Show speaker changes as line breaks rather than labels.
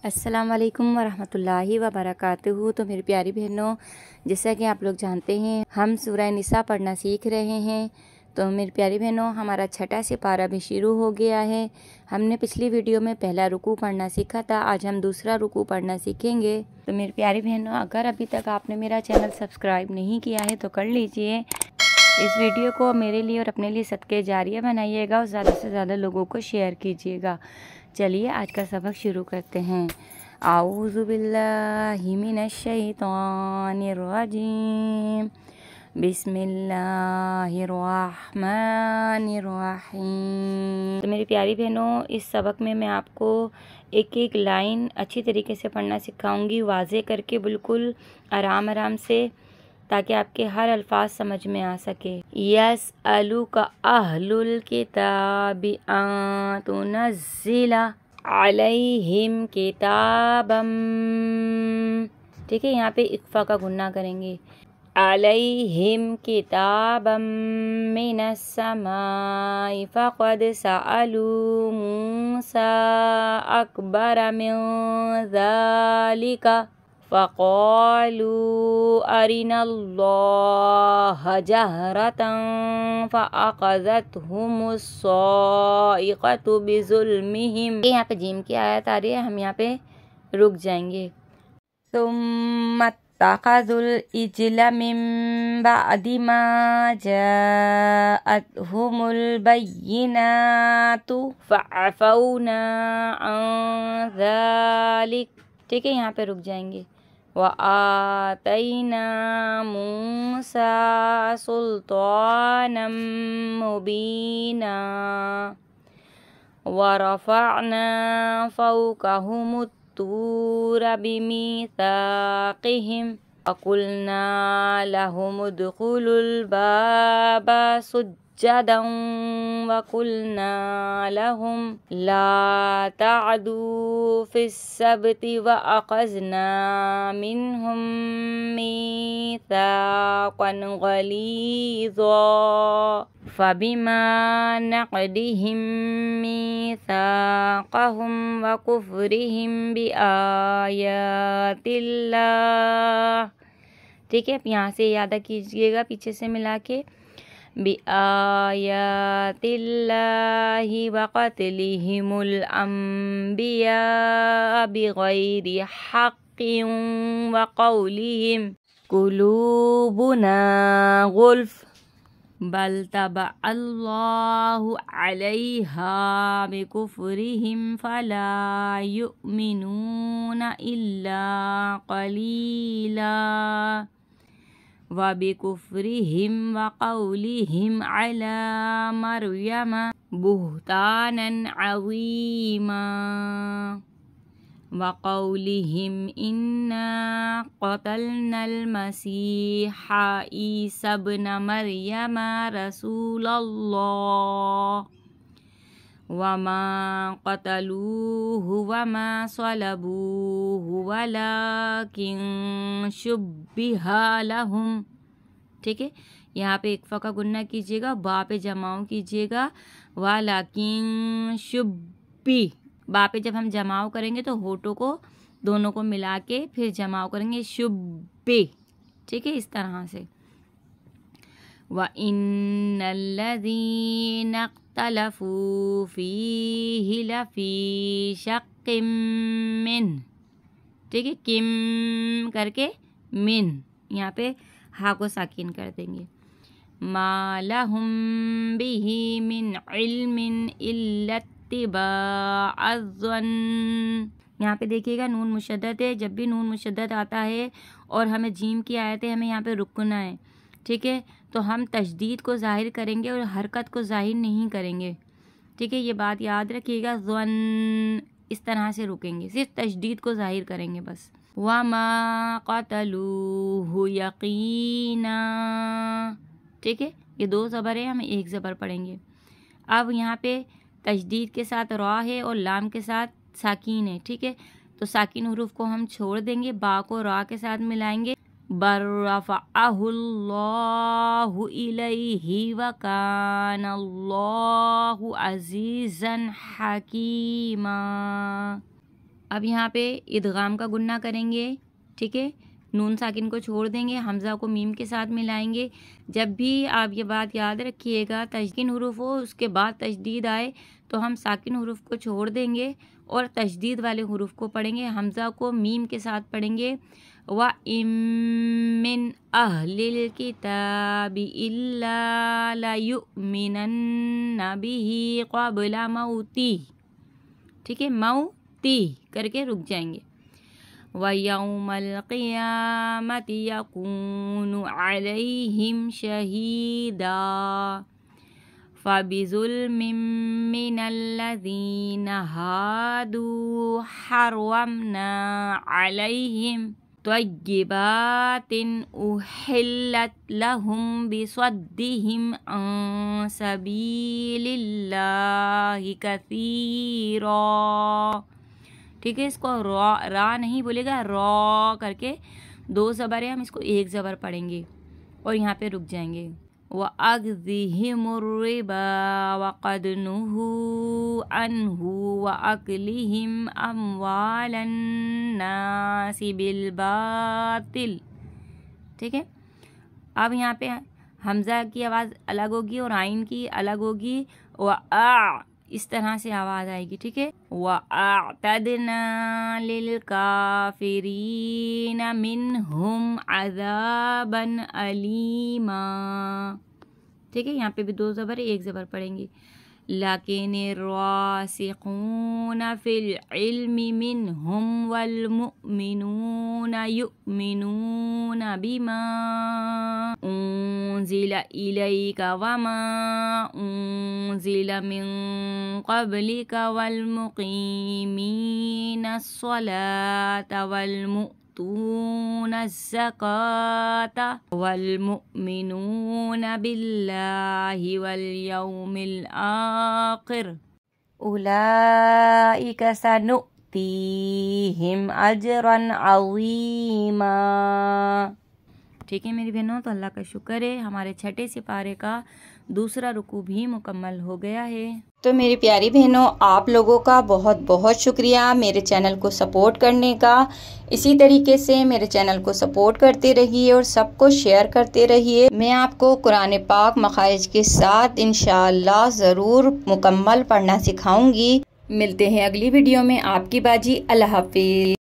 السلام علیکم ورحمۃ اللہ وبرکاتہ۔ تو میری پیاری بہنوں، جیسا کہ آپ لوگ جانتے ہیں ہم سورہ نساء پڑھنا سیکھ رہے ہیں۔ تو میری پیاری بہنوں، ہمارا 6واں سپارہ بھی شروع ہو گیا ہے۔ ہم نے پچھلی ویڈیو میں پہلا رکوع پڑھنا سیکھا تھا، آج ہم دوسرا رکوع پڑھنا سیکھیں گے۔ تو میری پیاری بہنوں، اگر ابھی تک آپ نے میرا چینل سبسکرائب نہیں کیا ہے تو کر لیجئے۔ اس ویڈیو کو میرے لیے اور اپنے لیے صدقے جاریہ بنائیے گا اور زیادہ سے زیادہ لوگوں کو شیئر کیجیے گا۔ چلیے آج کا سبق شروع کرتے ہیں۔ اعوذ باللہ من الشیطان الرجیم، بسم اللہ الرحمن الرحیم۔ تو میری پیاری بہنوں، اس سبق میں آپ کو ایک ایک لائن اچھی طریقے سے پڑھنا سکھاؤں گی، واضح کر کے، بالکل آرام سے، تاکہ آپ کے ہر الفاظ سمجھ میں آ سکے۔ یسألک اہل الکتاب ان تنزل علیہم کتابا، ٹھیک ہے، یہاں پہ اخفا کا گنہ کریں گے۔ علیہم کتابا من السماء فقد سألوا موسیٰ اکبر من ذلک فقالوا أرنا الله جهرة فأخذتهم الصاعقة بظلمهم۔ یہاں پہ جیم کی آیت آ رہی ہے، ہم یہاں پہ رک جائیں گے۔ ثم اتخذوا العجل من بعد ما جاءتهم البينات فعفونا عن ذلك، ٹھیک ہے، یہاں پہ رک جائیں گے۔ وَآتَيْنَا مُوسَىٰ سُلْطَانًا مُبِينًا وَرَفَعْنَا فَوْقَهُمُ الطُّورَ بِمِيثَاقِهِمْ وَقُلْنَا لَهُمُ ادْخُلُوا الْبَابَ سُجَّدًا وَقُلْنَا لَهُمْ لَا تَعْدُوا فِي السَّبْتِ وَأَخَذْنَا مِنْهُمْ مِيثَاقًا غَلِيظًا فَبِمَا نَقْضِهِمْ مِيثَاقَهُمْ وَكُفْرِهِمْ بِآيَاتِ اللَّهِ، ٹھیک ہے، یہاں سے یاد کیجئے گا پیچھے سے ملا کے، بِآيَاتِ اللَّهِ وَقَتْلِهِمُ الْأَنْبِيَاءَ بِغَيْرِ حَقٍّ وَقَوْلِهِمْ قُلُوبُنَا غُلْفٌ بَلْ طَبَعَ اللَّهُ عَلَيْهَا بِكُفْرِهِمْ فَلَا يُؤْمِنُونَ إِلَّا قَلِيلًا وَبِكُفْرِهِمْ وَقَوْلِهِمْ عَلَى مَرْيَمَ بُهْتَانًا عَظِيمًا وَقَوْلِهِمْ إِنَّا قَتَلْنَا الْمَسِيحَ عِيسَى ابْنَ مَرْيَمَ رَسُولَ اللَّهِ وَمَا قَتَلُوهُ وَمَا صَلَبُوهُ وَلَكِن شُبِّهَ لَهُمْ، ٹھیک ہے، یہاں پہ اکفا کا گنہ کیجیے گا، با پہ جماؤ کیجیے گا، وَلَكِن شُبِّ، با پہ جب ہم جماؤ کریں گے تو ہونٹوں کو دونوں کو ملا کے پھر جماؤ کریں گے، شُبِّ، ٹھیک ہے، اس طرح سے۔ وَإِنَّ الَّذِينَ اخْتَلَفُوا فِيهِ لَفِي شَقٍّ مِّنْهُ، ٹھیک ہے، کم کر کے من، یہاں پہ ہا کو ساکن کر دیں گے۔ مَا لَهُم بِهِ مِنْ عِلْمٍ إِلَّا اتِّبَاعَ الظَّنِّ، یہاں پہ دیکھیے گا نون مشدد ہے، جب بھی نون مشدد آتا ہے اور ہمیں جیم کی آیت ہے، ہمیں یہاں پہ رکنا ہے، ٹھیک ہے، تو ہم تشدید کو ظاہر کریں گے اور حرکت کو ظاہر نہیں کریں گے، ٹھیک ہے، یہ بات یاد رکھیے گا، ظن اس طرح سے رکیں گے، صرف تشدید کو ظاہر کریں گے بس۔ وَمَا قَتَلُوهُ يَقِينًا، ٹھیک ہے، یہ دو زبر ہیں، ہم ایک زبر پڑھیں گے۔ اب یہاں پہ تشدید کے ساتھ را ہے اور لام کے ساتھ ساکین ہے، ٹھیک ہے، تو ساکین حروف کو ہم چھوڑ دیں گے، با کو را کے ساتھ ملائیں گے۔ بل رفعہ اللہ الیہ وکان اللہ عزیزا حکیما، اب یہاں پہ ادغام کا گنہ کریں گے، ٹھیک ہے، نون ساکن کو چھوڑ دیں گے، حمزہ کو میم کے ساتھ ملائیں گے۔ جب بھی آپ یہ بات یاد رکھیے گا تسکین حروف ہو اس کے بعد تشدید آئے تو ہم ساکن حروف کو چھوڑ دیں گے اور تشدید والے حروف کو پڑھیں گے، حمزہ کو میم کے ساتھ پڑھیں گے۔ وَإِن مِّنْ أَهْلِ الْكِتَابِ إِلَّا لَيُؤْمِنَنَّ بِهِ قَبْلَ مَوْتِهِ، ٹھیک ہے، موتِهِ کر کے رک جائیں گے۔ وَيَوْمَ الْقِيَامَةِ يَكُونُ عَلَيْهِمْ شَهِيدًا فَبِظُلْمٍ مِّنَ الَّذِينَ هَادُوا حَرَّمْنَا عَلَيْهِمْ طَيِّبَاتٍ أُحِلَّتْ لَهُمْ بِصَدِّهِمْ عَن سَبِيلِ اللَّهِ كَثِيرًا، ٹھیک ہے، اس کو را نہیں بولے گا، را کر کے 2 زبر ہے، ہم اس کو 1 زبر پڑھیں گے اور یہاں پہ رک جائیں گے۔ وَأَخْذِهِمُ الرِّبَا وَقَدْ نُهُوا عَنْهُ وَأَكْلِهِمْ أَمْوَالَ النَّاسِ بِالْبَاطِلِ، ٹھیک ہے۔ اب یہاں پہ حمزہ کی آواز الگ ہوگی اور عین کی الگ ہوگی، اس طرح سے آواز آئے گی، ٹھیک ہے۔ وَأَعْتَدْنَا لِلْكَافِرِينَ مِنْهُمْ عَذَابًا أَلِيمًا، ٹھیک ہے، یہاں پہ بھی 2 زبر 1 زبر پڑھیں گے۔ لَكِنِ الرَّاسِخُونَ فِي الْعِلْمِ مِنْهُمْ وَالْمُؤْمِنُونَ يُؤْمِنُونَ بِمَا أُنزِلَ إِلَيْكَ وَمَا أُنزِلَ مِن قَبْلِكَ وَالْمُقِيمِينَ الصَّلَاةَ وَالْمُؤْتُونَ الزَّكَاةَ وَالْمُؤْمِنُونَ بِاللَّهِ وَالْيَوْمِ الْآخِرِ أُولَئِكَ سَنُؤْتِيهِمْ أَجْرًا عَظِيمًا، ٹھیک ہے میری بہنوں، تو اللہ کا شکر ہے ہمارے چھٹے سپارے کا دوسرا رکوع بھی مکمل ہو گیا ہے۔ تو میری پیاری بہنوں، آپ لوگوں کا بہت بہت شکریہ میرے چینل کو سپورٹ کرنے کا۔ اسی طریقے سے میرے چینل کو سپورٹ کرتے رہیے اور سب کو شیئر کرتے رہیے۔ میں آپ کو قرآن پاک مخارج کے ساتھ انشاءاللہ ضرور مکمل پڑھنا سکھاؤں گی۔ ملتے ہیں اگلی ویڈیو میں، آپ کی باجی، اللہ حافظ۔